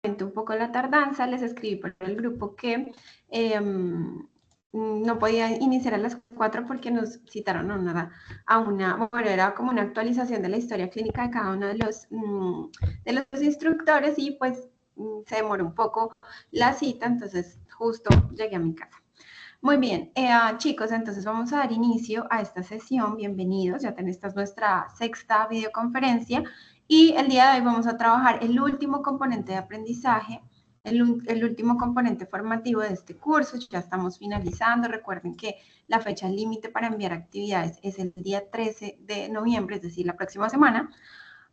lamento un poco la tardanza, les escribí por el grupo que no podía iniciar a las 4 porque nos citaron bueno, era como una actualización de la historia clínica de cada uno de los instructores y pues se demoró un poco la cita, entonces justo llegué a mi casa. Muy bien, chicos, entonces vamos a dar inicio a esta sesión. Bienvenidos, esta es nuestra sexta videoconferencia y el día de hoy vamos a trabajar el último componente de aprendizaje, el último componente formativo de este curso. Ya estamos finalizando. Recuerden que la fecha límite para enviar actividades es el día 13 de noviembre, es decir, la próxima semana.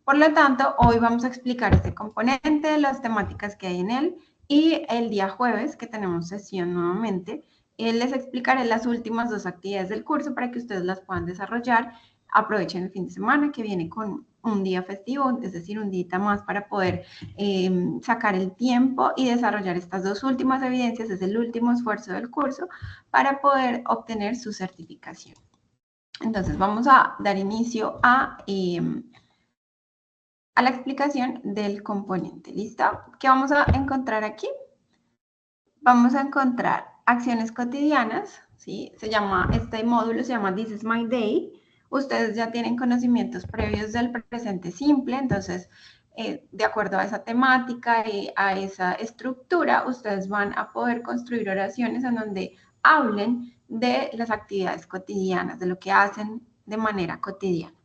Por lo tanto, hoy vamos a explicar este componente, las temáticas que hay en él y el día jueves, que tenemos sesión nuevamente, les explicaré las últimas 2 actividades del curso para que ustedes las puedan desarrollar. Aprovechen el fin de semana que viene con un día festivo, es decir, un día más para poder sacar el tiempo y desarrollar estas 2 últimas evidencias. Es el último esfuerzo del curso para poder obtener su certificación. Entonces, vamos a dar inicio a la explicación del componente. ¿Listo? ¿Qué vamos a encontrar aquí? Vamos a encontrar acciones cotidianas, ¿sí? Este módulo se llama This is my day. Ustedes ya tienen conocimientos previos del presente simple, entonces, de acuerdo a esa temática y a esa estructura, ustedes van a poder construir oraciones en donde hablen de las actividades cotidianas, de lo que hacen de manera cotidiana.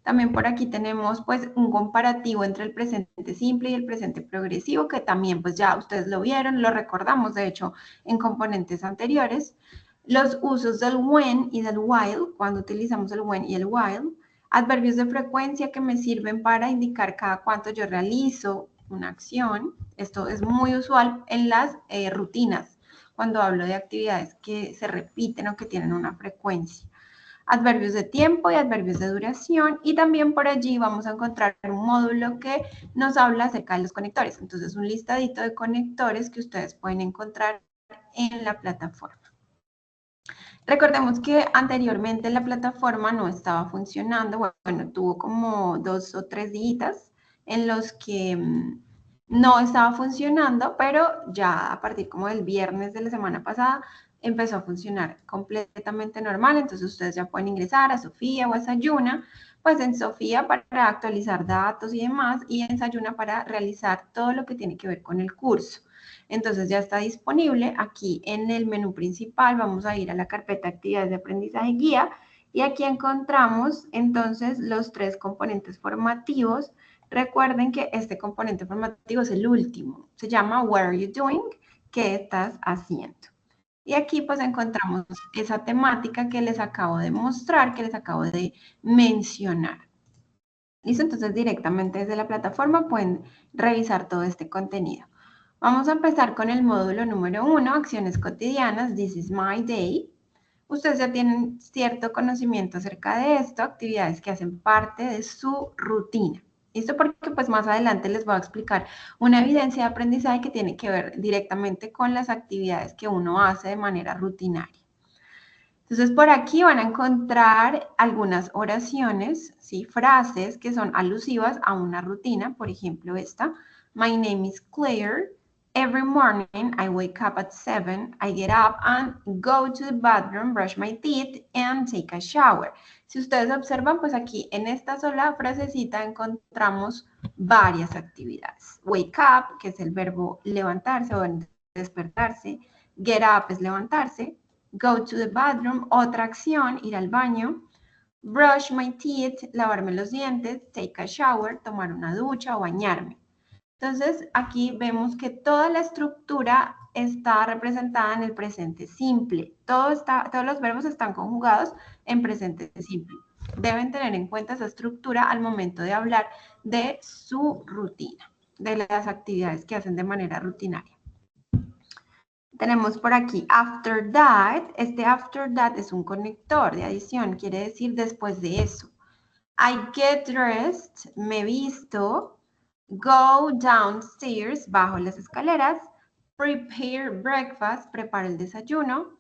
También por aquí tenemos pues un comparativo entre el presente simple y el presente progresivo, que también pues ya ustedes lo vieron, lo recordamos de hecho en componentes anteriores. Los usos del when y del while, cuando utilizamos el when y el while. Adverbios de frecuencia que me sirven para indicar cada cuánto yo realizo una acción. Esto es muy usual en las rutinas, cuando hablo de actividades que se repiten o que tienen una frecuencia. Adverbios de tiempo y adverbios de duración, y también por allí vamos a encontrar un módulo que nos habla acerca de los conectores. Entonces, un listadito de conectores que ustedes pueden encontrar en la plataforma. Recordemos que anteriormente la plataforma no estaba funcionando, bueno, tuvo como 2 o 3 días en los que no estaba funcionando, pero ya a partir como del viernes de la semana pasada empezó a funcionar completamente normal. Entonces ustedes ya pueden ingresar a Sofía o a Sayuna, pues en Sofía para actualizar datos y demás, y en Sayuna para realizar todo lo que tiene que ver con el curso. Entonces ya está disponible aquí en el menú principal. Vamos a ir a la carpeta actividades de aprendizaje guía y aquí encontramos entonces los 3 componentes formativos. Recuerden que este componente formativo es el último. Se llama What are you doing? ¿Qué estás haciendo? Y aquí pues encontramos esa temática que les acabo de mostrar, que les acabo de mencionar. ¿Listo? Entonces directamente desde la plataforma pueden revisar todo este contenido. Vamos a empezar con el módulo número 1, acciones cotidianas, This is my day. Ustedes ya tienen cierto conocimiento acerca de esto, actividades que hacen parte de su rutina. ¿Listo? Porque pues más adelante les voy a explicar una evidencia de aprendizaje que tiene que ver directamente con las actividades que uno hace de manera rutinaria. Entonces, por aquí van a encontrar algunas oraciones, ¿sí? Frases que son alusivas a una rutina. Por ejemplo, esta. My name is Claire. Every morning I wake up at 7. I get up and go to the bathroom, brush my teeth, and take a shower. Si ustedes observan, pues aquí en esta sola frasecita encontramos varias actividades. Wake up, que es el verbo levantarse o despertarse. Get up es levantarse. Go to the bathroom, otra acción, ir al baño. Brush my teeth, lavarme los dientes. Take a shower, tomar una ducha o bañarme. Entonces, aquí vemos que toda la estructura está representada en el presente simple. Todos los verbos están conjugados en presente simple. Deben tener en cuenta esa estructura al momento de hablar de su rutina, de las actividades que hacen de manera rutinaria. Tenemos por aquí after that. Este after that es un conector de adición, quiere decir después de eso. I get dressed, me visto. Go downstairs, bajo las escaleras. Prepare breakfast, prepara el desayuno.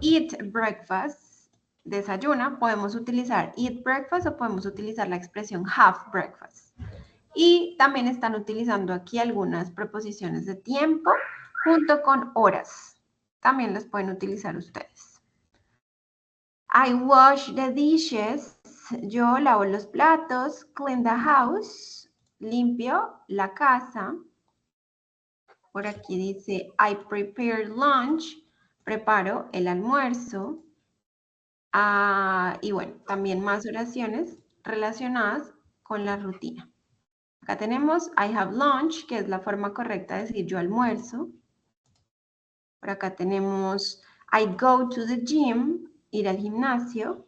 Eat breakfast, desayuna. Podemos utilizar eat breakfast o podemos utilizar la expresión have breakfast. Y también están utilizando aquí algunas preposiciones de tiempo junto con horas. También las pueden utilizar ustedes. I wash the dishes. Yo lavo los platos. Clean the house. Limpio la casa. Por aquí dice, I prepare lunch. Preparo el almuerzo. Y bueno, también más oraciones relacionadas con la rutina. Acá tenemos I have lunch, que es la forma correcta de decir yo almuerzo. Por acá tenemos I go to the gym, ir al gimnasio.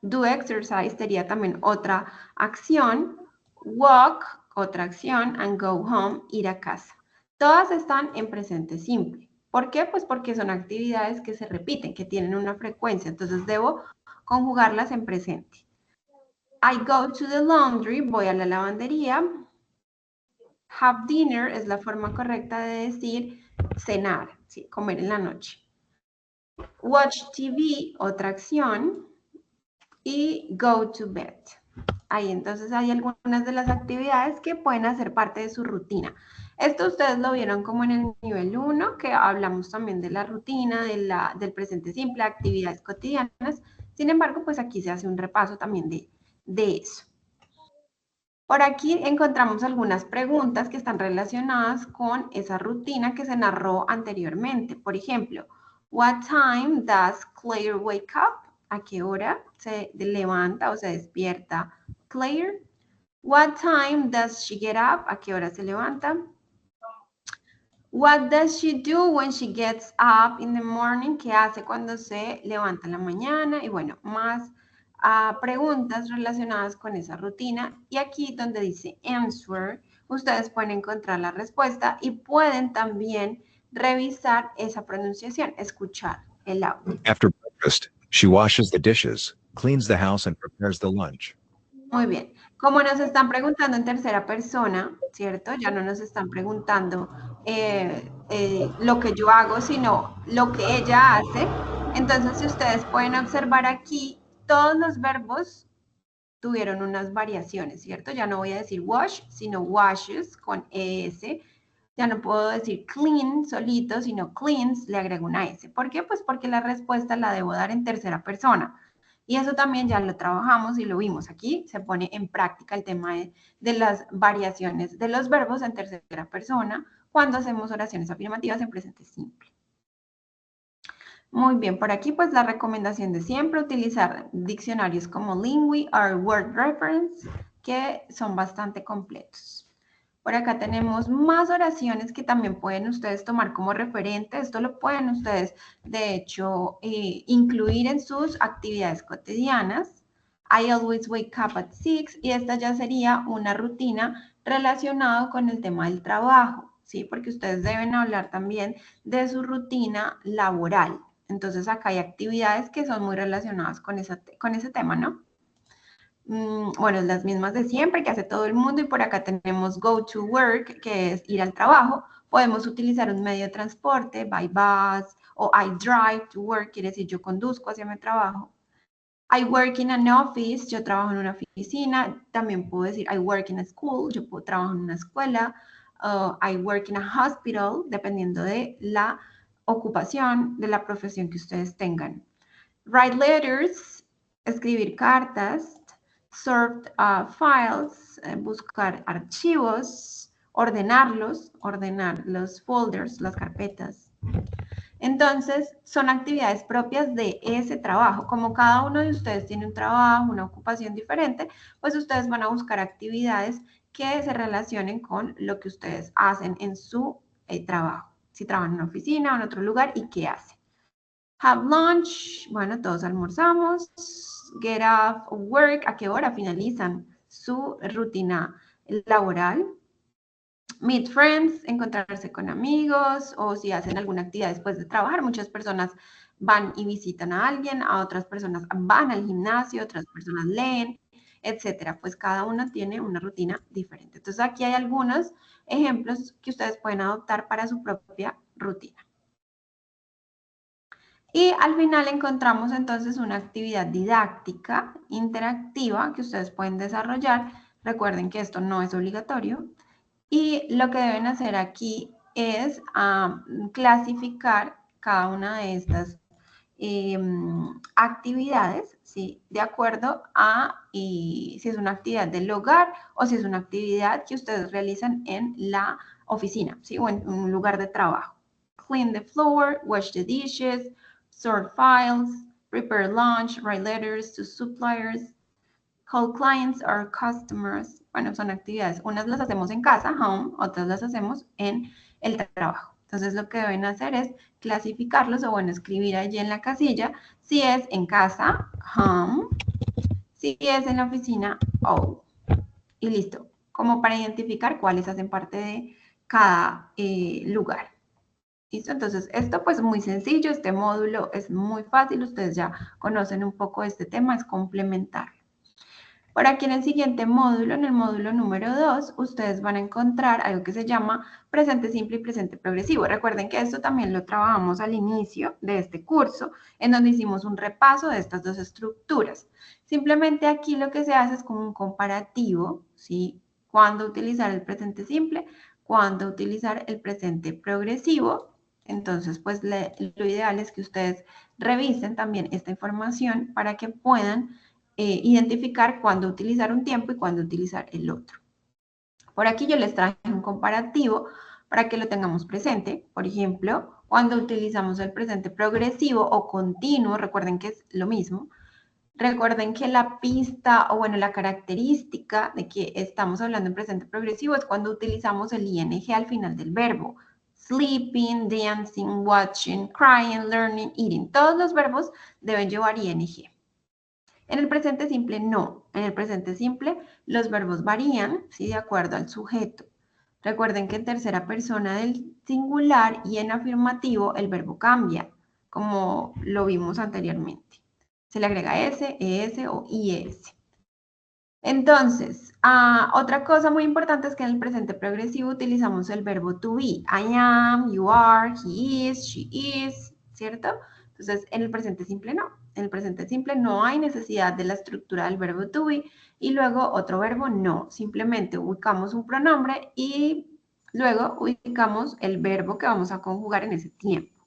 Do exercise sería también otra acción. Walk, otra acción. And go home, ir a casa. Todas están en presente simple. ¿Por qué? Pues porque son actividades que se repiten, que tienen una frecuencia. Entonces debo conjugarlas en presente. I go to the laundry, voy a la lavandería. Have dinner es la forma correcta de decir cenar, ¿sí? Comer en la noche. Watch TV, otra acción. Y go to bed. Ahí entonces hay algunas de las actividades que pueden hacer parte de su rutina. Esto ustedes lo vieron como en el nivel 1, que hablamos también de la rutina, del presente simple, actividades cotidianas. Sin embargo, pues aquí se hace un repaso también de eso. Por aquí encontramos algunas preguntas que están relacionadas con esa rutina que se narró anteriormente. Por ejemplo, what time does Claire wake up? ¿A qué hora se levanta o se despierta Claire? What time does she get up? ¿A qué hora se levanta? What does she do when she gets up in the morning? ¿Qué hace cuando se levanta en la mañana? Y bueno, más preguntas relacionadas con esa rutina. Y aquí donde dice answer, ustedes pueden encontrar la respuesta y pueden también revisar esa pronunciación, escuchar el audio. After breakfast, she washes the dishes, cleans the house and prepares the lunch. Muy bien. Como nos están preguntando en tercera persona, ¿cierto? Ya no nos están preguntando lo que yo hago, sino lo que ella hace. Entonces, si ustedes pueden observar aquí, todos los verbos tuvieron unas variaciones, ¿cierto? Ya no voy a decir wash, sino washes con ES. Ya no puedo decir clean solito, sino cleans, le agrego una S. ¿Por qué? Pues porque la respuesta la debo dar en tercera persona. Y eso también ya lo trabajamos y lo vimos. Aquí se pone en práctica el tema de las variaciones de los verbos en tercera persona cuando hacemos oraciones afirmativas en presente simple. Muy bien, por aquí pues la recomendación de siempre utilizar diccionarios como Lingui o Word Reference, que son bastante completos. Por acá tenemos más oraciones que también pueden ustedes tomar como referente. Esto lo pueden ustedes, de hecho, incluir en sus actividades cotidianas. I always wake up at 6 y esta ya sería una rutina relacionada con el tema del trabajo, ¿sí? Porque ustedes deben hablar también de su rutina laboral. Entonces acá hay actividades que son muy relacionadas con ese tema, ¿no? Bueno, las mismas de siempre que hace todo el mundo y por acá tenemos go to work, que es ir al trabajo. Podemos utilizar un medio de transporte, by bus o I drive to work, quiere decir yo conduzco hacia mi trabajo. I work in an office, yo trabajo en una oficina. También puedo decir I work in a school, yo trabajo en una escuela. I work in a hospital, dependiendo de la ocupación, de la profesión que ustedes tengan. Write letters, escribir cartas. Sort files, buscar archivos, ordenar los folders, las carpetas. Entonces, son actividades propias de ese trabajo. Como cada uno de ustedes tiene un trabajo, una ocupación diferente, pues ustedes van a buscar actividades que se relacionen con lo que ustedes hacen en su trabajo. Si trabajan en una oficina o en otro lugar y qué hacen. Have lunch, bueno, todos almorzamos. Get off work, ¿a qué hora finalizan su rutina laboral? Meet friends, encontrarse con amigos o si hacen alguna actividad después de trabajar. Muchas personas van y visitan a alguien, a otras personas van al gimnasio, otras personas leen, etcétera. Pues cada uno tiene una rutina diferente. Entonces aquí hay algunos ejemplos que ustedes pueden adoptar para su propia rutina. Y al final encontramos entonces una actividad didáctica interactiva que ustedes pueden desarrollar Recuerden que esto no es obligatorio. Y lo que deben hacer aquí es clasificar cada una de estas actividades, ¿sí? De acuerdo a si es una actividad del hogar o si es una actividad que ustedes realizan en la oficina, ¿sí? O en un lugar de trabajo. Clean the floor, wash the dishes, sort files, prepare lunch, write letters to suppliers, call clients or customers. Bueno, son actividades. Unas las hacemos en casa, home, otras las hacemos en el trabajo. Entonces lo que deben hacer es clasificarlos o bueno, escribir allí en la casilla si es en casa, home, si es en la oficina, oh. Y listo, como para identificar cuáles hacen parte de cada lugar. ¿Listo? Entonces, esto pues muy sencillo, este módulo es muy fácil, ustedes ya conocen un poco de este tema, es complementar. Por aquí en el siguiente módulo, en el módulo número 2, ustedes van a encontrar algo que se llama presente simple y presente progresivo. Recuerden que esto también lo trabajamos al inicio de este curso, en donde hicimos un repaso de estas dos estructuras. Simplemente aquí lo que se hace es como un comparativo, ¿sí? Cuándo utilizar el presente simple, cuándo utilizar el presente progresivo. Entonces, pues lo ideal es que ustedes revisen también esta información para que puedan identificar cuándo utilizar un tiempo y cuándo utilizar el otro. Por aquí yo les traje un comparativo para que lo tengamos presente. Por ejemplo, cuando utilizamos el presente progresivo o continuo, recuerden que es lo mismo. Recuerden que la pista o bueno, la característica de que estamos hablando en presente progresivo es cuando utilizamos el ing al final del verbo. Sleeping, dancing, watching, crying, learning, eating. Todos los verbos deben llevar ing. En el presente simple no. En el presente simple los verbos varían, ¿sí? De acuerdo al sujeto. Recuerden que en tercera persona del singular y en afirmativo el verbo cambia, como lo vimos anteriormente. Se le agrega S, ES o IS. Entonces, otra cosa muy importante es que en el presente progresivo utilizamos el verbo to be. I am, you are, he is, she is, ¿cierto? Entonces, en el presente simple no. En el presente simple no hay necesidad de la estructura del verbo to be y luego otro verbo no. Simplemente ubicamos un pronombre y luego ubicamos el verbo que vamos a conjugar en ese tiempo.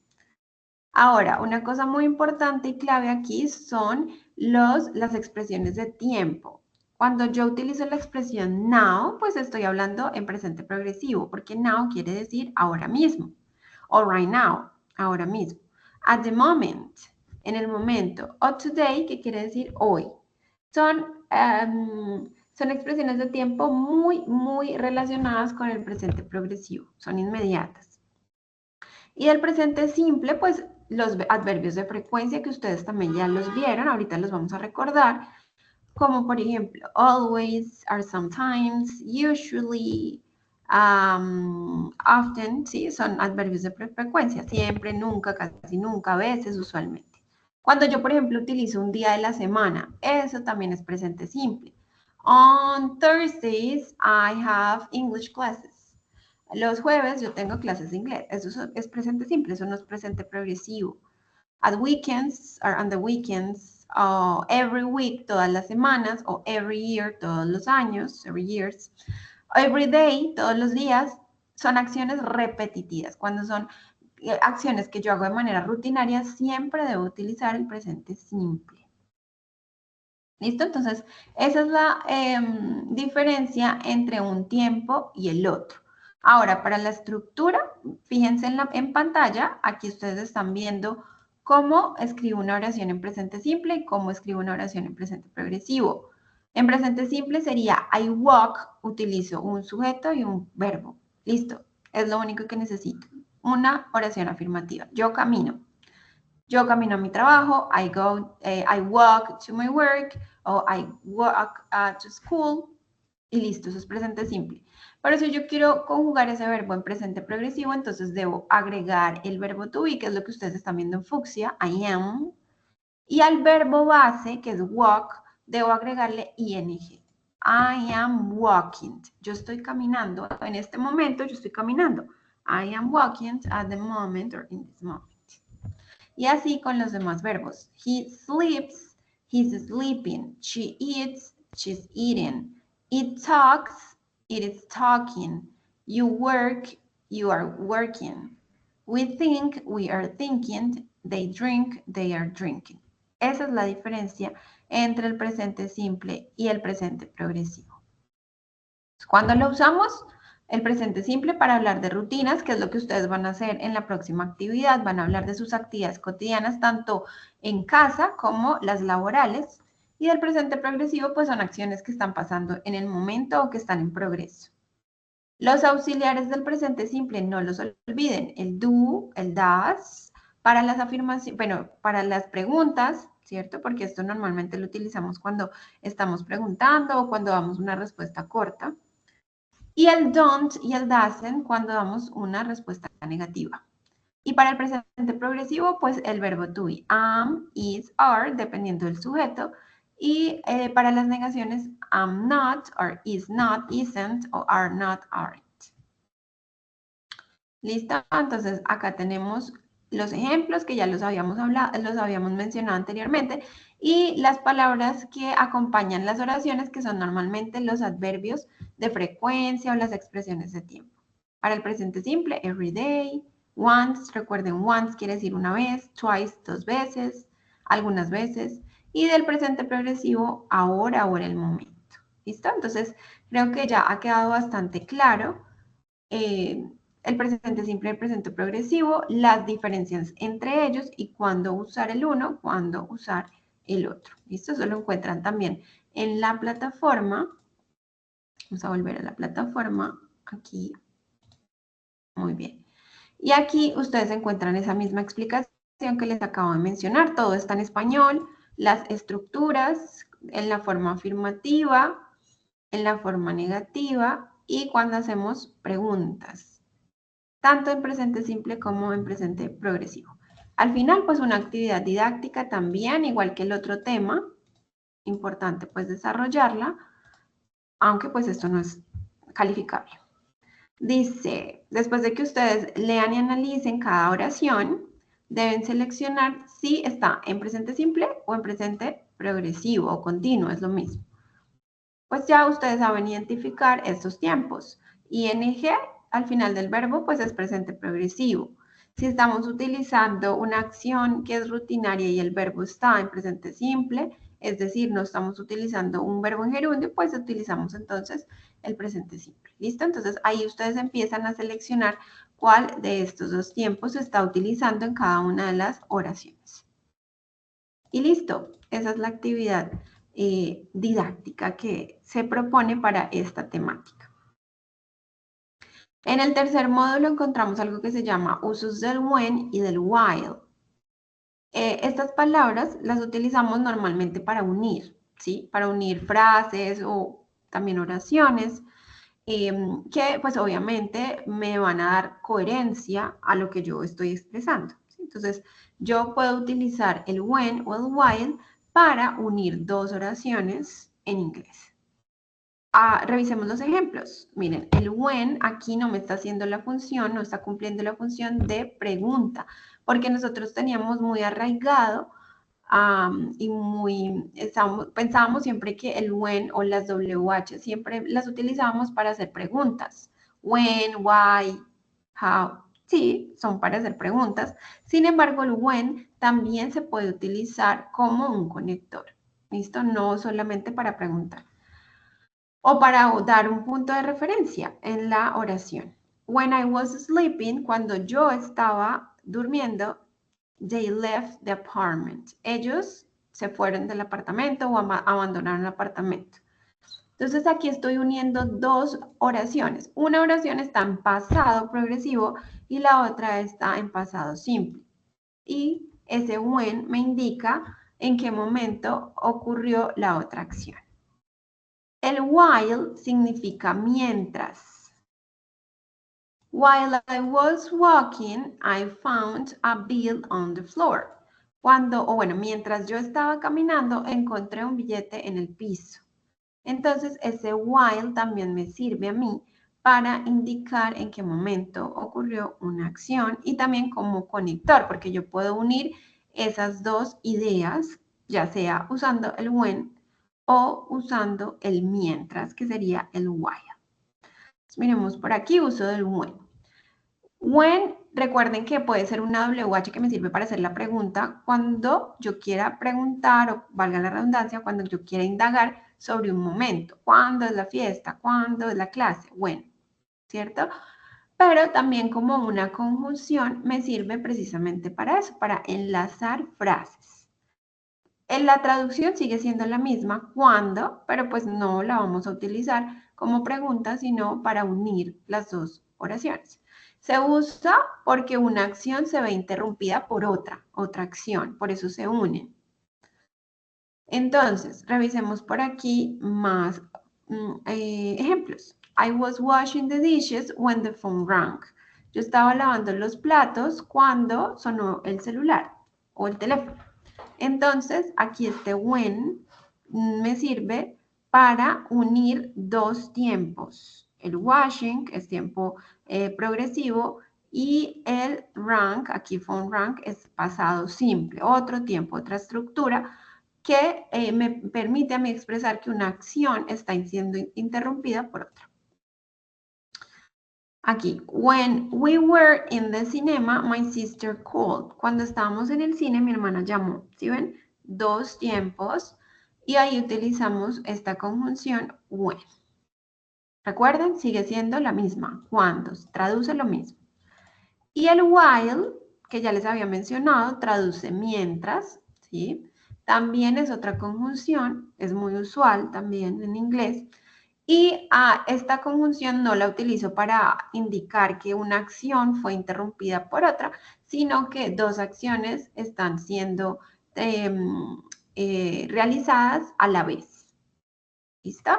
Ahora, una cosa muy importante y clave aquí son las expresiones de tiempo. Cuando yo utilizo la expresión now, pues estoy hablando en presente progresivo, porque now quiere decir ahora mismo. O right now, ahora mismo. At the moment, en el momento. O today, que quiere decir hoy. Son expresiones de tiempo muy relacionadas con el presente progresivo. Son inmediatas. Y el presente simple, pues los adverbios de frecuencia que ustedes también ya los vieron, ahorita los vamos a recordar, como por ejemplo, always, are sometimes, usually, often, ¿sí? Son adverbios de frecuencia, siempre, nunca, casi nunca, a veces, usualmente. Cuando yo, por ejemplo, utilizo un día de la semana, eso también es presente simple. On Thursdays, I have English classes. Los jueves yo tengo clases de inglés. Eso es presente simple, eso no es presente progresivo. At weekends, or on the weekends, every week, todas las semanas, o every year, todos los años, every years. Every day, todos los días, son acciones repetitivas. Cuando son acciones que yo hago de manera rutinaria, siempre debo utilizar el presente simple. ¿Listo? Entonces, esa es la diferencia entre un tiempo y el otro. Ahora, para la estructura, fíjense en pantalla, aquí ustedes están viendo cómo escribo una oración en presente simple y cómo escribo una oración en presente progresivo. En presente simple sería I walk, utilizo un sujeto y un verbo. Listo, es lo único que necesito. Una oración afirmativa. Yo camino. Yo camino a mi trabajo, I walk to my work, o I walk to school, y listo, eso es presente simple. Pero si yo quiero conjugar ese verbo en presente progresivo, entonces debo agregar el verbo to be, que es lo que ustedes están viendo en fucsia, I am, y al verbo base, que es walk, debo agregarle ing. I am walking. Yo estoy caminando, en este momento yo estoy caminando. I am walking at the moment or in this moment. Y así con los demás verbos. He sleeps, he's sleeping. She eats, she's eating. It talks, it is talking. You work, you are working. We think, we are thinking. They drink, they are drinking. Esa es la diferencia entre el presente simple y el presente progresivo. Cuando lo usamos, el presente simple para hablar de rutinas, que es lo que ustedes van a hacer en la próxima actividad, van a hablar de sus actividades cotidianas, tanto en casa como las laborales. Y del presente progresivo, pues son acciones que están pasando en el momento o que están en progreso. Los auxiliares del presente simple, no los olviden, el do, el does, para las afirmaciones, bueno, para las preguntas, ¿cierto? Porque esto normalmente lo utilizamos cuando estamos preguntando o cuando damos una respuesta corta. Y el don't y el doesn't cuando damos una respuesta negativa. Y para el presente progresivo, pues el verbo to be, am, is, are, dependiendo del sujeto. Y para las negaciones, am not, or is not, isn't, o are not, aren't. ¿Listo? Entonces acá tenemos los ejemplos que ya los habíamos hablado, los habíamos mencionado anteriormente, y las palabras que acompañan las oraciones, que son normalmente los adverbios de frecuencia o las expresiones de tiempo. Para el presente simple, every day, once, recuerden, once quiere decir una vez, twice, dos veces, algunas veces, y del presente progresivo, ahora o en el momento. ¿Listo? Entonces, creo que ya ha quedado bastante claro el presente simple y el presente progresivo, las diferencias entre ellos y cuándo usar el uno, cuándo usar el otro. ¿Listo? Eso lo encuentran también en la plataforma. Vamos a volver a la plataforma. Aquí. Muy bien. Y aquí ustedes encuentran esa misma explicación que les acabo de mencionar. Todo está en español. Las estructuras en la forma afirmativa, en la forma negativa y cuando hacemos preguntas, tanto en presente simple como en presente progresivo. Al final, pues una actividad didáctica también, igual que el otro tema, importante pues desarrollarla, aunque pues esto no es calificable. Dice, después de que ustedes lean y analicen cada oración, deben seleccionar si está en presente simple o en presente progresivo o continuo, es lo mismo. Pues ya ustedes saben identificar estos tiempos. ING al final del verbo, pues es presente progresivo. Si estamos utilizando una acción que es rutinaria y el verbo está en presente simple, es decir, no estamos utilizando un verbo en gerundio, pues utilizamos entonces el presente simple. ¿Listo? Entonces ahí ustedes empiezan a seleccionar cuál de estos dos tiempos se está utilizando en cada una de las oraciones. Y listo, esa es la actividad didáctica que se propone para esta temática. En el tercer módulo encontramos algo que se llama usos del when y del while. Estas palabras las utilizamos normalmente para unir, ¿sí? Para unir frases o también oraciones que pues obviamente me van a dar coherencia a lo que yo estoy expresando. ¿Sí? Entonces, yo puedo utilizar el when o el while para unir dos oraciones en inglés. Revisemos los ejemplos. Miren, el when aquí no me está haciendo la función, no está cumpliendo la función de pregunta, porque nosotros teníamos muy arraigado y pensábamos siempre que el when o las WH siempre las utilizábamos para hacer preguntas. When, why, how. Sí, son para hacer preguntas. Sin embargo, el when también se puede utilizar como un conector. ¿Listo? No solamente para preguntar. O para dar un punto de referencia en la oración. When I was sleeping, cuando yo estaba durmiendo, they left the apartment. Ellos se fueron del apartamento o abandonaron el apartamento. Entonces aquí estoy uniendo dos oraciones. Una oración está en pasado progresivo y la otra está en pasado simple. Y ese when me indica en qué momento ocurrió la otra acción. El while significa mientras. While I was walking, I found a bill on the floor. Mientras yo estaba caminando, encontré un billete en el piso. Entonces, ese while también me sirve a mí para indicar en qué momento ocurrió una acción y también como conector, porque yo puedo unir esas dos ideas, ya sea usando el when o usando el mientras, que sería el while. Entonces, miremos por aquí, uso del when. When, recuerden que puede ser una WH que me sirve para hacer la pregunta cuando yo quiera preguntar, o valga la redundancia, cuando yo quiera indagar sobre un momento. ¿Cuándo es la fiesta? ¿Cuándo es la clase? When, ¿cierto? Pero también como una conjunción me sirve precisamente para eso, para enlazar frases. En la traducción sigue siendo la misma, cuando, pero pues no la vamos a utilizar como pregunta, sino para unir las dos oraciones. Se usa porque una acción se ve interrumpida por otra acción, por eso se unen. Entonces, revisemos por aquí más ejemplos. I was washing the dishes when the phone rang. Yo estaba lavando los platos cuando sonó el celular o el teléfono. Entonces, aquí este when me sirve para unir dos tiempos. El washing es tiempo progresivo y el rang, aquí phone rang, es pasado simple, otro tiempo, otra estructura que me permite a mí expresar que una acción está siendo interrumpida por otra. Aquí, when we were in the cinema, my sister called. Cuando estábamos en el cine, mi hermana llamó. ¿Sí ven? Dos tiempos. Y ahí utilizamos esta conjunción when. Recuerden, sigue siendo la misma. Cuando, traduce lo mismo. Y el while, que ya les había mencionado, traduce mientras, ¿sí? También es otra conjunción, es muy usual también en inglés. Y esta conjunción no la utilizo para indicar que una acción fue interrumpida por otra, sino que dos acciones están siendo realizadas a la vez. ¿Listo?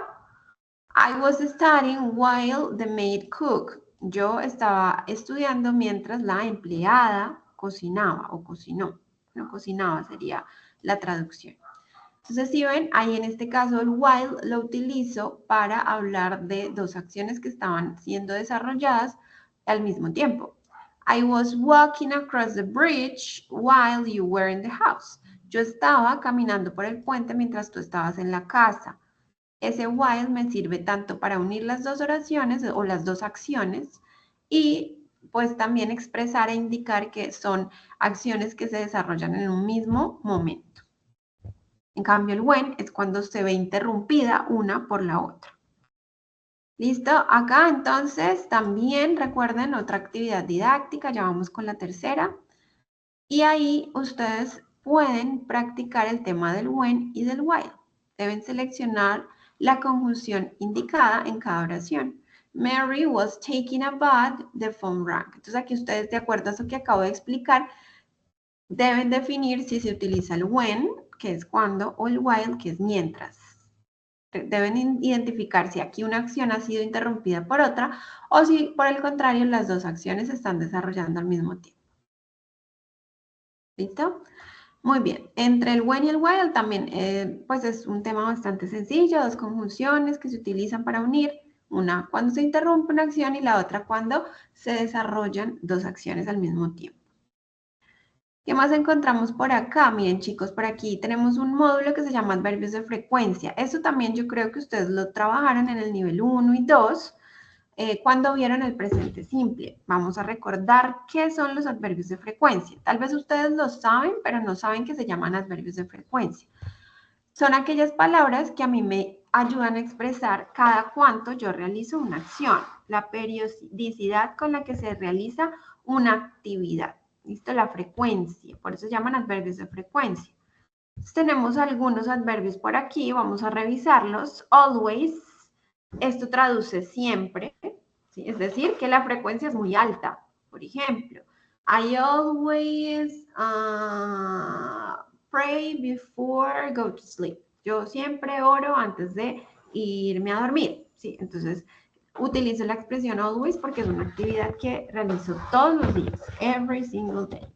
I was studying while the maid cooked. Yo estaba estudiando mientras la empleada cocinaba o cocinó. No cocinaba sería la traducción. Entonces, si ven, ahí en este caso el while lo utilizo para hablar de dos acciones que estaban siendo desarrolladas al mismo tiempo. I was walking across the bridge while you were in the house. Yo estaba caminando por el puente mientras tú estabas en la casa. Ese while me sirve tanto para unir las dos oraciones o las dos acciones y pues también expresar e indicar que son acciones que se desarrollan en un mismo momento. En cambio, el when es cuando se ve interrumpida una por la otra. ¿Listo? Acá entonces también recuerden otra actividad didáctica, ya vamos con la tercera. Y ahí ustedes pueden practicar el tema del when y del while. Deben seleccionar la conjunción indicada en cada oración. Mary was taking a bath, the phone rang. Entonces aquí ustedes, de acuerdo a eso que acabo de explicar, deben definir si se utiliza el when, que es cuando, o el while, que es mientras. Deben identificar si aquí una acción ha sido interrumpida por otra o si, por el contrario, las dos acciones se están desarrollando al mismo tiempo. ¿Listo? Muy bien. Entre el when y el while también, pues es un tema bastante sencillo, dos conjunciones que se utilizan para unir, una cuando se interrumpe una acción y la otra cuando se desarrollan dos acciones al mismo tiempo. ¿Qué más encontramos por acá? Miren, chicos, por aquí tenemos un módulo que se llama adverbios de frecuencia. Eso también yo creo que ustedes lo trabajaron en el nivel 1 y 2 cuando vieron el presente simple. Vamos a recordar qué son los adverbios de frecuencia. Tal vez ustedes lo saben, pero no saben que se llaman adverbios de frecuencia. Son aquellas palabras que a mí me ayudan a expresar cada cuánto yo realizo una acción, la periodicidad con la que se realiza una actividad. ¿Listo? La frecuencia, por eso se llaman adverbios de frecuencia. Entonces, tenemos algunos adverbios por aquí, vamos a revisarlos. Always, esto traduce siempre, ¿sí? Es decir, que la frecuencia es muy alta. Por ejemplo, I always pray before go to sleep. Yo siempre oro antes de irme a dormir, ¿sí? Entonces, utilizo la expresión always porque es una actividad que realizo todos los días, every single day.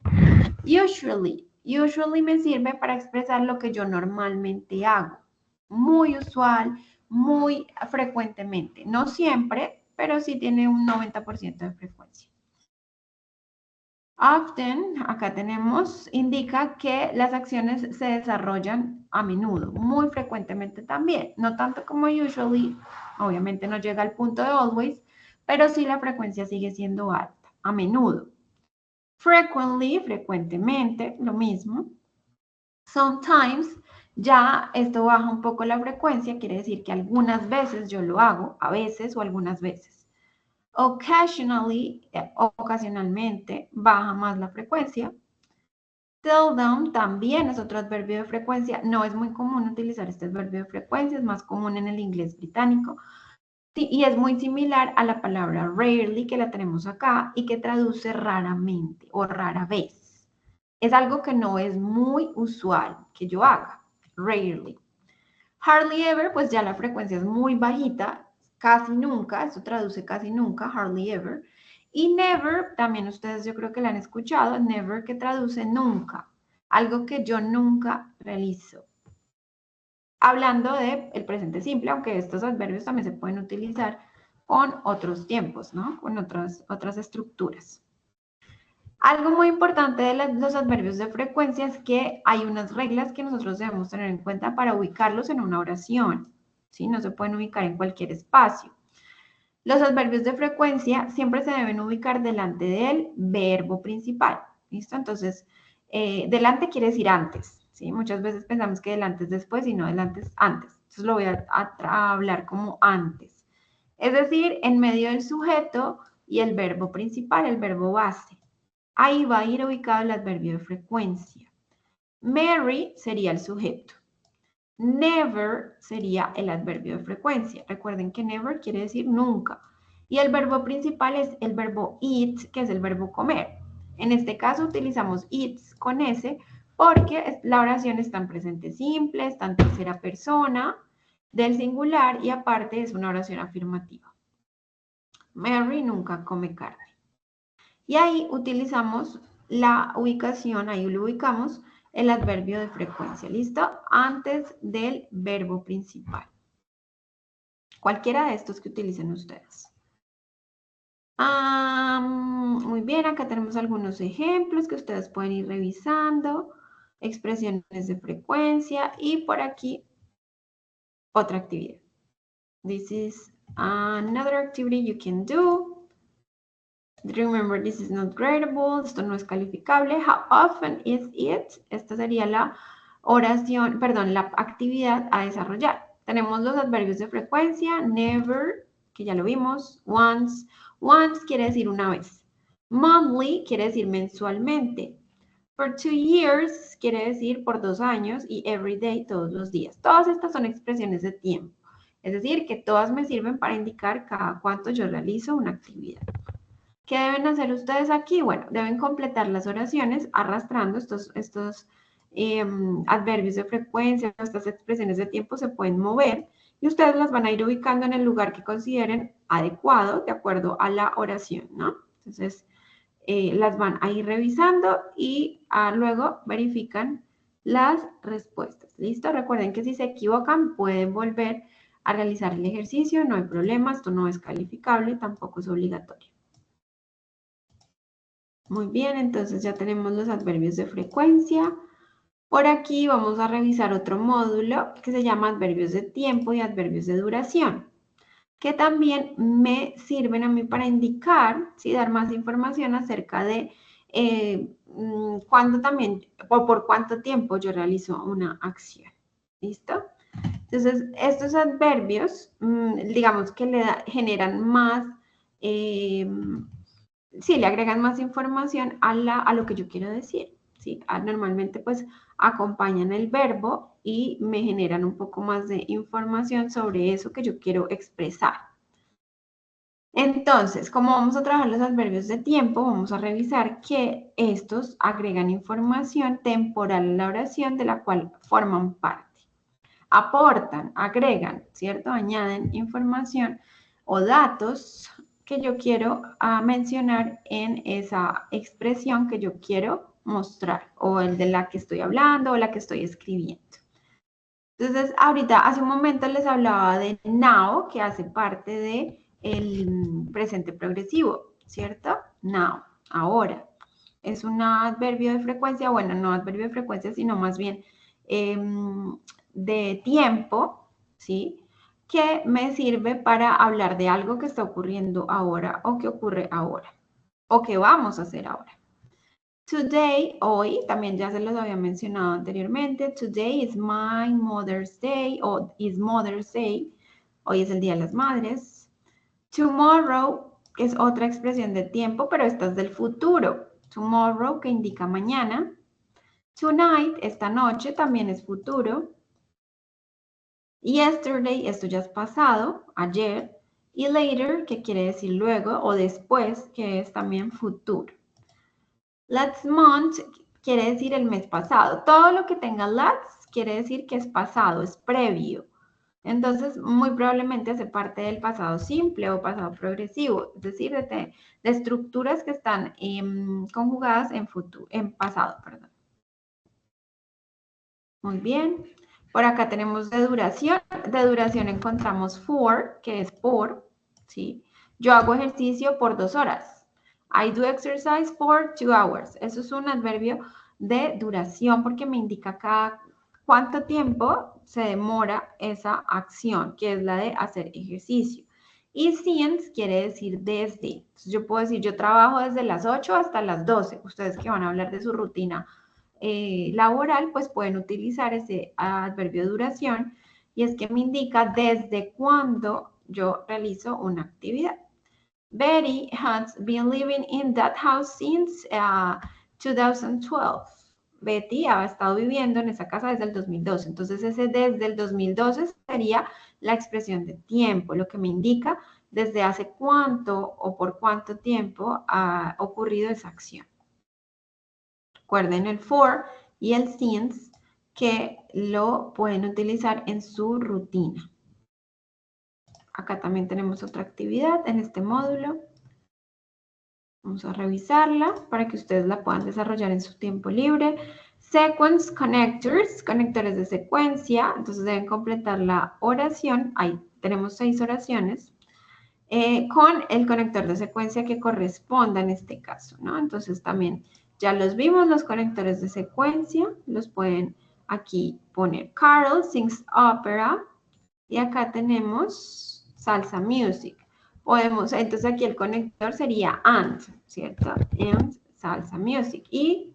Usually me sirve para expresar lo que yo normalmente hago. Muy usual, muy frecuentemente. No siempre, pero sí tiene un 90% de frecuencia. Often, acá tenemos, indica que las acciones se desarrollan a menudo, muy frecuentemente también, no tanto como usually, obviamente no llega al punto de always, pero sí la frecuencia sigue siendo alta, a menudo. Frequently, frecuentemente, lo mismo. Sometimes, ya esto baja un poco la frecuencia, quiere decir que algunas veces yo lo hago, a veces o algunas veces. Occasionally, ocasionalmente, baja más la frecuencia. Seldom también es otro adverbio de frecuencia. No es muy común utilizar este adverbio de frecuencia, es más común en el inglés británico. Y es muy similar a la palabra rarely que la tenemos acá y que traduce raramente o rara vez. Es algo que no es muy usual que yo haga, rarely. Hardly ever, pues ya la frecuencia es muy bajita, casi nunca, eso traduce casi nunca, hardly ever. Y never, también ustedes yo creo que la han escuchado, never que traduce nunca, algo que yo nunca realizo. Hablando del presente simple, aunque estos adverbios también se pueden utilizar con otros tiempos, ¿no? Con otras estructuras. Algo muy importante de los adverbios de frecuencia es que hay unas reglas que nosotros debemos tener en cuenta para ubicarlos en una oración, ¿sí? No se pueden ubicar en cualquier espacio. Los adverbios de frecuencia siempre se deben ubicar delante del verbo principal, ¿listo? Entonces, delante quiere decir antes, ¿sí? Muchas veces pensamos que delante es después y no delante es antes. Entonces, lo voy a hablar como antes. Es decir, en medio del sujeto y el verbo principal, el verbo base. Ahí va a ir ubicado el adverbio de frecuencia. Mary sería el sujeto. Never sería el adverbio de frecuencia. Recuerden que never quiere decir nunca. Y el verbo principal es el verbo eat, que es el verbo comer. En este caso utilizamos eats con S porque la oración está en presente simple, está en tercera persona del singular y aparte es una oración afirmativa. Mary nunca come carne. Y ahí utilizamos la ubicación, ahí lo ubicamos, el adverbio de frecuencia, ¿listo? Antes del verbo principal. Cualquiera de estos que utilicen ustedes. Muy bien, acá tenemos algunos ejemplos que ustedes pueden ir revisando. Expresiones de frecuencia y por aquí otra actividad. This is another activity you can do. Remember, this is not gradable. Esto no es calificable. How often is it? Esta sería la oración, perdón, la actividad a desarrollar. Tenemos los adverbios de frecuencia. Never, que ya lo vimos. Once. Once quiere decir una vez. Monthly quiere decir mensualmente. For 2 years quiere decir por 2 años. Y every day, todos los días. Todas estas son expresiones de tiempo. Es decir, que todas me sirven para indicar cada cuánto yo realizo una actividad. ¿Qué deben hacer ustedes aquí? Bueno, deben completar las oraciones arrastrando estos adverbios de frecuencia, estas expresiones de tiempo se pueden mover y ustedes las van a ir ubicando en el lugar que consideren adecuado de acuerdo a la oración, ¿no? Entonces, las van a ir revisando y luego verifican las respuestas. ¿Listo? Recuerden que si se equivocan pueden volver a realizar el ejercicio, no hay problema, esto no es calificable, tampoco es obligatorio. Muy bien, entonces ya tenemos los adverbios de frecuencia. Por aquí vamos a revisar otro módulo que se llama adverbios de tiempo y adverbios de duración, que también me sirven a mí para indicar, dar más información acerca de cuándo también o por cuánto tiempo yo realizo una acción. ¿Listo? Entonces, estos adverbios, digamos que generan más... sí, le agregan más información a lo que yo quiero decir, ¿sí? Normalmente pues acompañan el verbo y me generan un poco más de información sobre eso que yo quiero expresar. Entonces, como vamos a trabajar los adverbios de tiempo, vamos a revisar que estos agregan información temporal a la oración de la cual forman parte. Aportan, agregan, ¿cierto? Añaden información o datos que yo quiero mencionar en esa expresión que yo quiero mostrar o el de la que estoy hablando o la que estoy escribiendo. Entonces, ahorita, hace un momento les hablaba de now, que hace parte del presente progresivo, ¿cierto? Now, ahora. es un adverbio de frecuencia, bueno, no adverbio de frecuencia, sino más bien de tiempo, ¿sí? Que me sirve para hablar de algo que está ocurriendo ahora o que ocurre ahora o que vamos a hacer ahora. Today, hoy, también ya se los había mencionado anteriormente, today is my Mother's Day o is Mother's Day, hoy es el Día de las Madres. Tomorrow es otra expresión de tiempo, pero esta es del futuro. Tomorrow, que indica mañana. Tonight, esta noche, también es futuro. Yesterday, esto ya es pasado, ayer. Y later, que quiere decir luego, o después, que es también futuro. Last month quiere decir el mes pasado. Todo lo que tenga last quiere decir que es pasado, es previo. Entonces, muy probablemente hace parte del pasado simple o pasado progresivo, es decir, de estructuras que están conjugadas en pasado, perdón. Muy bien. Por acá tenemos de duración. De duración encontramos for, que es por, ¿sí? Yo hago ejercicio por 2 horas. I do exercise for 2 hours. Eso es un adverbio de duración porque me indica cada cuánto tiempo se demora esa acción, que es la de hacer ejercicio. Y since quiere decir desde. Entonces yo puedo decir, yo trabajo desde las 8 hasta las 12. Ustedes que van a hablar de su rutina laboral, pues pueden utilizar ese adverbio de duración y es que me indica desde cuándo yo realizo una actividad. Betty has been living in that house since 2012. Betty ha estado viviendo en esa casa desde el 2012. Entonces, ese desde el 2012 sería la expresión de tiempo, lo que me indica desde hace cuánto o por cuánto tiempo ha ocurrido esa acción. Recuerden el for y el since que lo pueden utilizar en su rutina. Acá también tenemos otra actividad en este módulo. Vamos a revisarla para que ustedes la puedan desarrollar en su tiempo libre. Sequence connectors, conectores de secuencia. Entonces deben completar la oración. Ahí tenemos 6 oraciones. Con el conector de secuencia que corresponda en este caso, ¿no? Entonces también ya los vimos, los conectores de secuencia, los pueden aquí poner. Carol sings opera y acá tenemos salsa music. Podemos, entonces aquí el conector sería and, ¿cierto? And salsa music y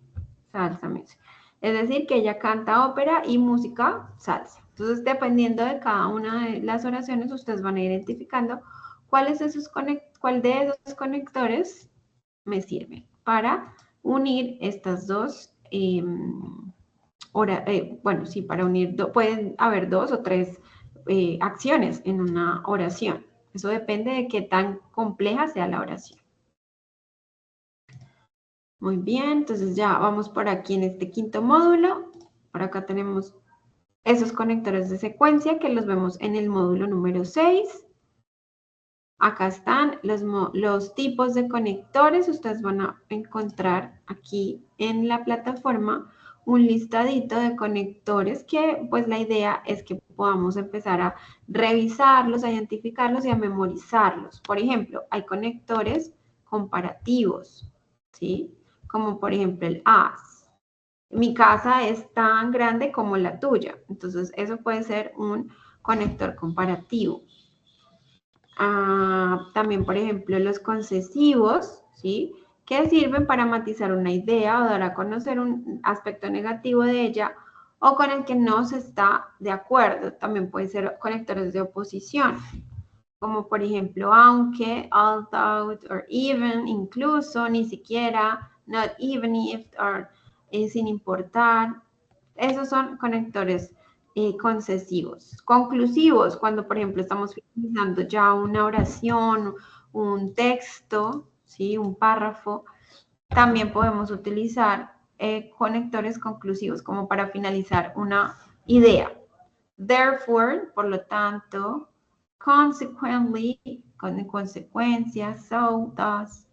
salsa music. Es decir, que ella canta ópera y música salsa. Entonces, dependiendo de cada una de las oraciones, ustedes van a ir identificando cuál de esos conectores me sirven para unir estas dos, bueno, sí, para unir, pueden haber 2 o 3 acciones en una oración. Eso depende de qué tan compleja sea la oración. Muy bien, entonces ya vamos por aquí en este quinto módulo. Por acá tenemos esos conectores de secuencia que los vemos en el módulo número 6. Acá están los tipos de conectores. Ustedes van a encontrar aquí en la plataforma un listadito de conectores que pues la idea es que podamos empezar a revisarlos, a identificarlos y a memorizarlos. Por ejemplo, hay conectores comparativos, ¿sí? Como por ejemplo el as. Mi casa es tan grande como la tuya. Entonces, eso puede ser un conector comparativo. También, por ejemplo, los concesivos, ¿sí? Que sirven para matizar una idea o dar a conocer un aspecto negativo de ella o con el que no se está de acuerdo. También pueden ser conectores de oposición, como por ejemplo, aunque, although, or even, incluso, ni siquiera, not even if, or sin importar. Esos son conectores concesivos. Conclusivos, cuando por ejemplo estamos finalizando ya una oración, un texto, ¿sí? Un párrafo, también podemos utilizar conectores conclusivos como para finalizar una idea. Therefore, por lo tanto, consequently, con consecuencia, so, thus,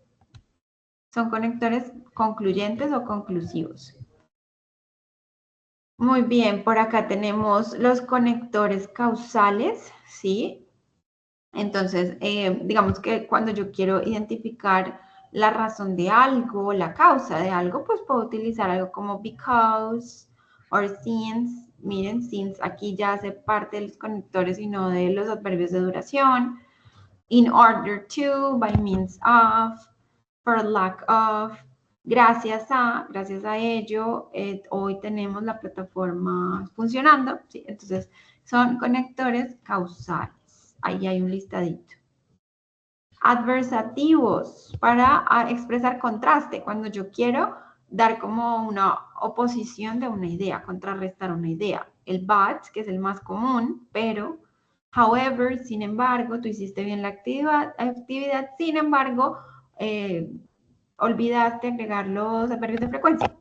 son conectores concluyentes o conclusivos. Muy bien, por acá tenemos los conectores causales, ¿sí? Entonces, digamos que cuando yo quiero identificar la razón de algo, la causa de algo, pues puedo utilizar algo como because or since. Miren, since aquí ya hace parte de los conectores y no de los adverbios de duración. In order to, by means of, for lack of, gracias a ello, hoy tenemos la plataforma funcionando, ¿sí? Entonces son conectores causales. Ahí hay un listadito. Adversativos, para expresar contraste, cuando yo quiero dar como una oposición de una idea, contrarrestar una idea. El but, que es el más común, pero, however, sin embargo, tú hiciste bien la actividad, sin embargo, olvidaste agregar los adverbios de frecuencia.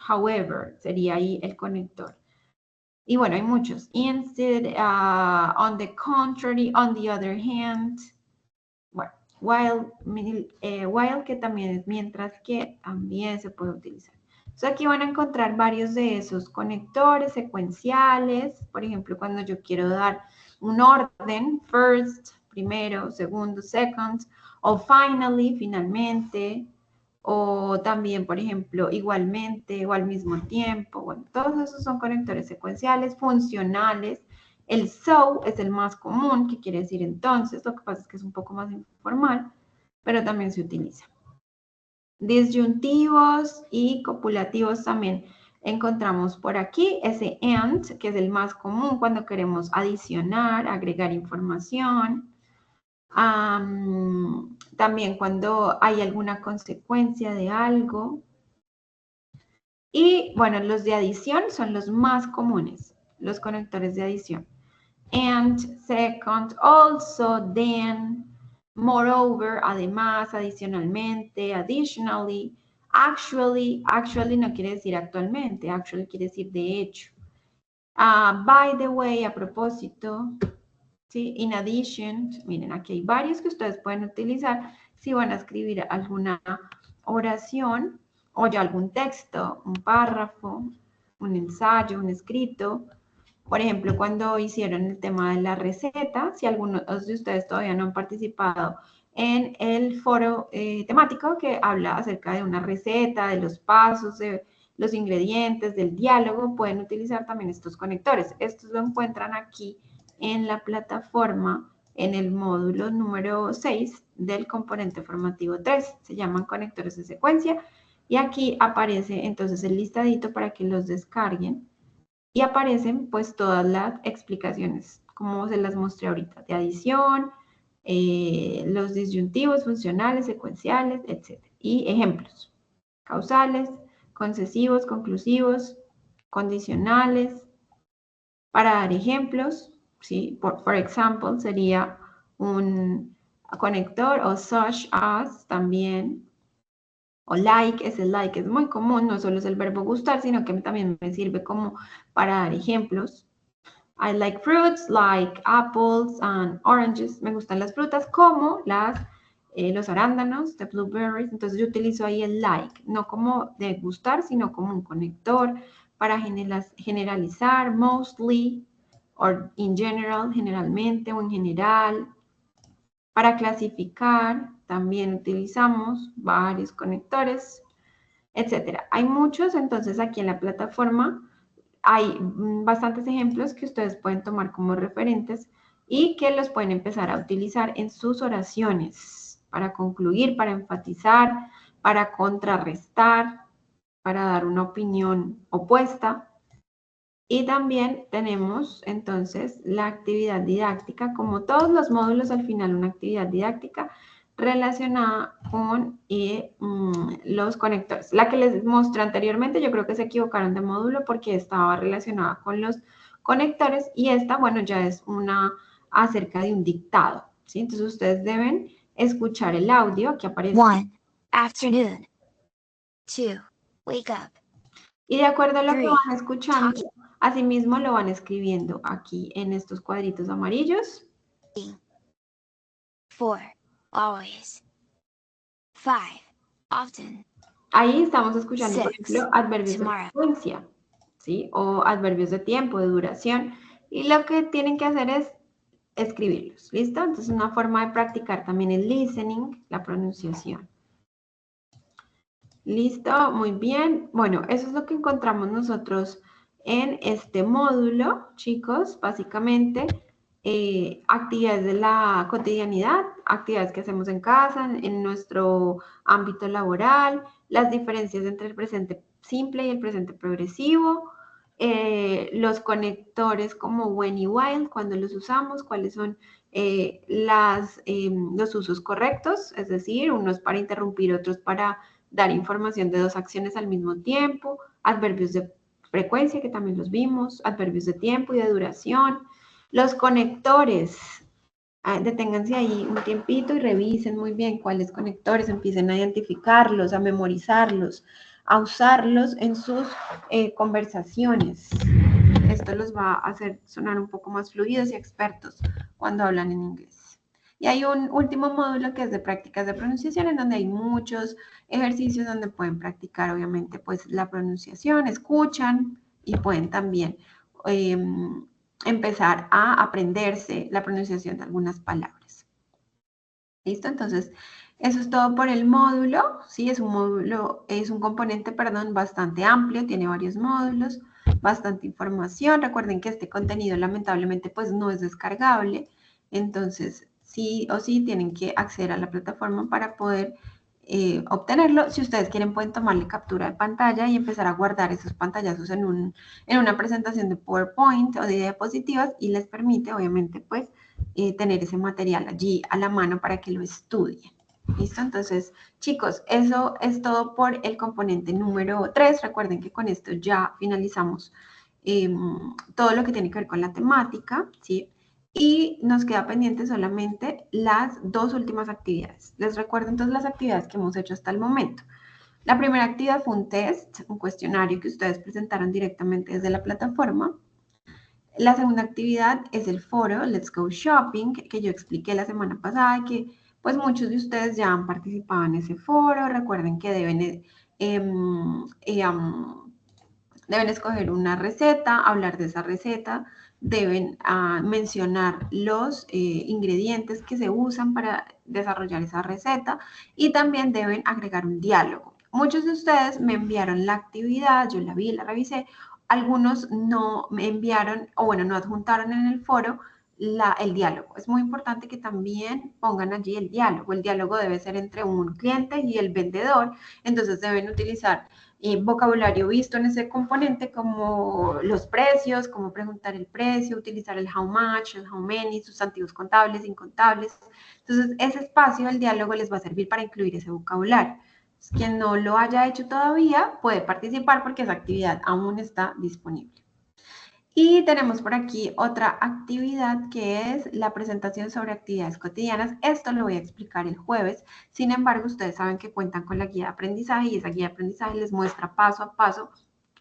However, sería ahí el conector. Y bueno, hay muchos. Instead, on the contrary, on the other hand. Bueno, while, que también es mientras que, también se puede utilizar. Entonces aquí van a encontrar varios de esos conectores secuenciales. Por ejemplo, cuando yo quiero dar un orden, first, primero, segundo, second, o finally, finalmente, o también, por ejemplo, igualmente o al mismo tiempo. Bueno, todos esos son conectores secuenciales, funcionales. El so es el más común, que quiere decir entonces, lo que pasa es que es un poco más informal, pero también se utiliza. Disyuntivos y copulativos también encontramos por aquí ese and, que es el más común cuando queremos adicionar, agregar información. También cuando hay alguna consecuencia de algo. Y bueno, los de adición son los más comunes, los conectores de adición. And, second, also, then, moreover, además, adicionalmente, additionally, actually no quiere decir actualmente, actually quiere decir de hecho. By the way, a propósito, ¿sí? In addition, miren, aquí hay varios que ustedes pueden utilizar si van a escribir alguna oración o ya algún texto, un párrafo, un ensayo, un escrito. Por ejemplo, cuando hicieron el tema de la receta, si algunos de ustedes todavía no han participado en el foro temático que habla acerca de una receta, de los pasos, de los ingredientes, del diálogo, pueden utilizar también estos conectores. Estos lo encuentran aquí en la plataforma, en el módulo número 6 del componente formativo 3. Se llaman conectores de secuencia y aquí aparece entonces el listadito para que los descarguen. Y aparecen pues todas las explicaciones, como se las mostré ahorita, de adición, los disyuntivos, funcionales, secuenciales, etc. Y ejemplos, causales, concesivos, conclusivos, condicionales. Para dar ejemplos, ¿sí? Por ejemplo, sería un conector o such as también. O like, ese like es muy común, no solo es el verbo gustar, sino que también me sirve como para dar ejemplos. I like fruits, like apples and oranges. Me gustan las frutas como los arándanos, the blueberries. Entonces yo utilizo ahí el like, no como de gustar, sino como un conector para generalizar, mostly, or in general, generalmente o en general. Para clasificar también utilizamos varios conectores, etcétera. Hay muchos, entonces aquí en la plataforma hay bastantes ejemplos que ustedes pueden tomar como referentes y que los pueden empezar a utilizar en sus oraciones para concluir, para enfatizar, para contrarrestar, para dar una opinión opuesta. Y también tenemos entonces la actividad didáctica, como todos los módulos al final una actividad didáctica relacionada con los conectores. La que les mostré anteriormente, yo creo que se equivocaron de módulo porque estaba relacionada con los conectores y esta, bueno, ya es una acerca de un dictado, ¿sí? Entonces ustedes deben escuchar el audio que aparece. 1. Afternoon. 2. Wake up. Y de acuerdo a lo que 3. van escuchando, asimismo lo van escribiendo aquí en estos cuadritos amarillos. 4. Always. 5. Often. Ahí estamos escuchando, por 6. ejemplo, adverbios de Tomorrow. frecuencia, ¿sí? O adverbios de tiempo, de duración. Y lo que tienen que hacer es escribirlos, ¿listo? Entonces, una forma de practicar también el listening, la pronunciación. Listo, muy bien. Bueno, eso es lo que encontramos nosotros en este módulo, chicos. Básicamente, actividades de la cotidianidad, actividades que hacemos en casa, en nuestro ámbito laboral, las diferencias entre el presente simple y el presente progresivo, los conectores como when y while, cuando los usamos, cuáles son los usos correctos, es decir, unos para interrumpir, otros para dar información de dos acciones al mismo tiempo, adverbios de frecuencia, que también los vimos, adverbios de tiempo y de duración, los conectores. Deténganse ahí un tiempito y revisen muy bien cuáles conectores, empiecen a identificarlos, a memorizarlos, a usarlos en sus conversaciones. Esto los va a hacer sonar un poco más fluidos y expertos cuando hablan en inglés. Y hay un último módulo que es de prácticas de pronunciación, en donde hay muchos ejercicios donde pueden practicar, obviamente, pues la pronunciación, escuchan y pueden también empezar a aprenderse la pronunciación de algunas palabras. ¿Listo? Entonces, eso es todo por el módulo. Sí, es un módulo, es un componente, perdón, bastante amplio, tiene varios módulos, bastante información. Recuerden que este contenido lamentablemente pues no es descargable, entonces sí o sí tienen que acceder a la plataforma para poder obtenerlo. Si ustedes quieren pueden tomarle captura de pantalla y empezar a guardar esos pantallazos en una presentación de PowerPoint o de diapositivas y les permite obviamente pues tener ese material allí a la mano para que lo estudien. ¿Listo? Entonces, chicos, eso es todo por el componente número 3. Recuerden que con esto ya finalizamos todo lo que tiene que ver con la temática, ¿sí? Y nos queda pendiente solamente las dos últimas actividades. Les recuerdo entonces las actividades que hemos hecho hasta el momento. La primera actividad fue un test, un cuestionario que ustedes presentaron directamente desde la plataforma. La segunda actividad es el foro Let's Go Shopping, que yo expliqué la semana pasada y que pues muchos de ustedes ya han participado en ese foro. Recuerden que deben escoger una receta, hablar de esa receta, deben mencionar los ingredientes que se usan para desarrollar esa receta y también deben agregar un diálogo. Muchos de ustedes me enviaron la actividad, yo la vi, la revisé, algunos no me enviaron o bueno, no adjuntaron en el foro el diálogo. Es muy importante que también pongan allí el diálogo. El diálogo debe ser entre un cliente y el vendedor, entonces deben utilizar vocabulario visto en ese componente como los precios, como preguntar el precio, utilizar el how much, el how many, sustantivos contables, incontables. Entonces, ese espacio del diálogo les va a servir para incluir ese vocabulario. Quien no lo haya hecho todavía puede participar porque esa actividad aún está disponible. Y tenemos por aquí otra actividad que es la presentación sobre actividades cotidianas. Esto lo voy a explicar el jueves. Sin embargo, ustedes saben que cuentan con la guía de aprendizaje y esa guía de aprendizaje les muestra paso a paso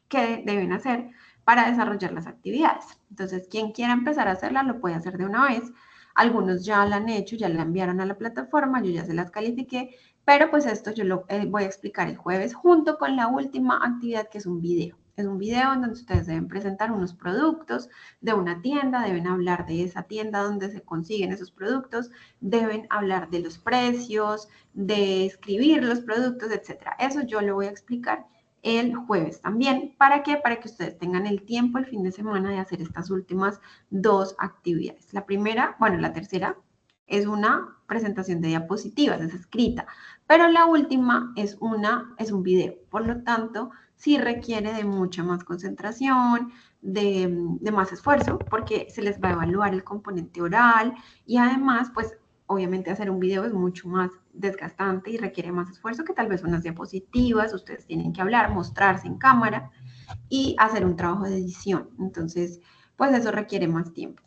qué deben hacer para desarrollar las actividades. Entonces, quien quiera empezar a hacerla lo puede hacer de una vez. Algunos ya la han hecho, ya la enviaron a la plataforma, yo ya se las califiqué, pero pues esto yo lo voy a explicar el jueves junto con la última actividad que es un video. Es un video en donde ustedes deben presentar unos productos de una tienda, deben hablar de esa tienda donde se consiguen esos productos, deben hablar de los precios, de escribir los productos, etc. Eso yo lo voy a explicar el jueves también. ¿Para qué? Para que ustedes tengan el tiempo el fin de semana de hacer estas últimas dos actividades. La primera, bueno, la tercera es una presentación de diapositivas, es escrita, pero la última es un video. Por lo tanto, sí requiere de mucha más concentración, de más esfuerzo, porque se les va a evaluar el componente oral y además, pues, obviamente hacer un video es mucho más desgastante y requiere más esfuerzo que tal vez unas diapositivas. Ustedes tienen que hablar, mostrarse en cámara y hacer un trabajo de edición. Entonces, pues eso requiere más tiempo.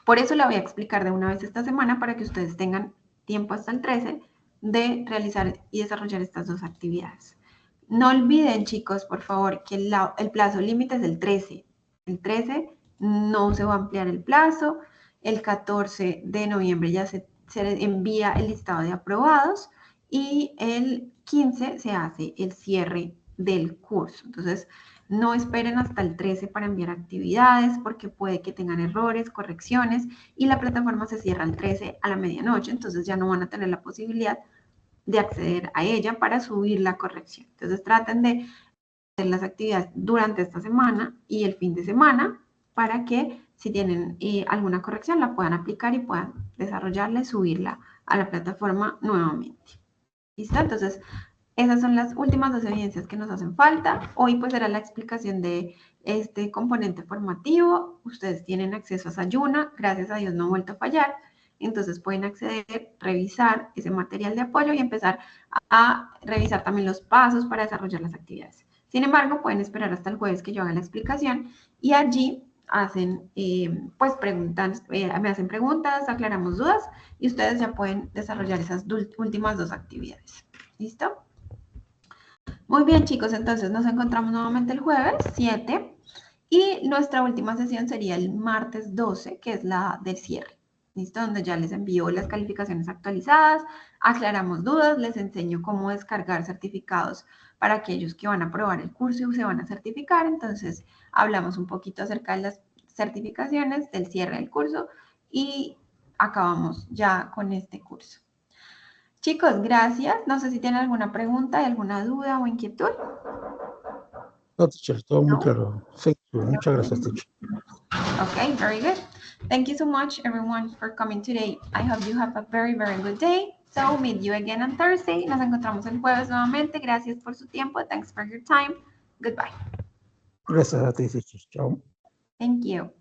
Por eso la voy a explicar de una vez esta semana para que ustedes tengan tiempo hasta el 13 de realizar y desarrollar estas dos actividades. No olviden, chicos, por favor, que el plazo límite es el 13. El 13 no se va a ampliar el plazo. El 14 de noviembre ya se envía el listado de aprobados y el 15 se hace el cierre del curso. Entonces, no esperen hasta el 13 para enviar actividades porque puede que tengan errores, correcciones y la plataforma se cierra el 13 a la medianoche, entonces ya no van a tener la posibilidad de acceder a ella para subir la corrección. Entonces traten de hacer las actividades durante esta semana y el fin de semana para que si tienen alguna corrección la puedan aplicar y puedan desarrollarla y subirla a la plataforma nuevamente. ¿Listo? Entonces, esas son las últimas 2 evidencias que nos hacen falta. Hoy pues era la explicación de este componente formativo. Ustedes tienen acceso a Sayuna, gracias a Dios no ha vuelto a fallar. Entonces pueden acceder, revisar ese material de apoyo y empezar a revisar también los pasos para desarrollar las actividades. Sin embargo, pueden esperar hasta el jueves que yo haga la explicación y allí hacen, pues preguntan, me hacen preguntas, aclaramos dudas y ustedes ya pueden desarrollar esas últimas 2 actividades. ¿Listo? Muy bien, chicos, entonces nos encontramos nuevamente el jueves 7 y nuestra última sesión sería el martes 12, que es la del cierre. ¿Listo? Donde ya les envío las calificaciones actualizadas, aclaramos dudas, les enseño cómo descargar certificados para aquellos que van a probar el curso y se van a certificar. Entonces, hablamos un poquito acerca de las certificaciones, del cierre del curso y acabamos ya con este curso. Chicos, gracias. No sé si tienen alguna pregunta, alguna duda o inquietud. No, teacher, todo muy claro. Thank you. Muchas gracias, teacher. Okay, very good. Thank you so much, everyone, for coming today. I hope you have a very, very good day. So, meet you again on Thursday. Nos encontramos el jueves nuevamente. Gracias por su tiempo. Thanks for your time. Goodbye. Gracias a ti, teacher. Chao. Thank you.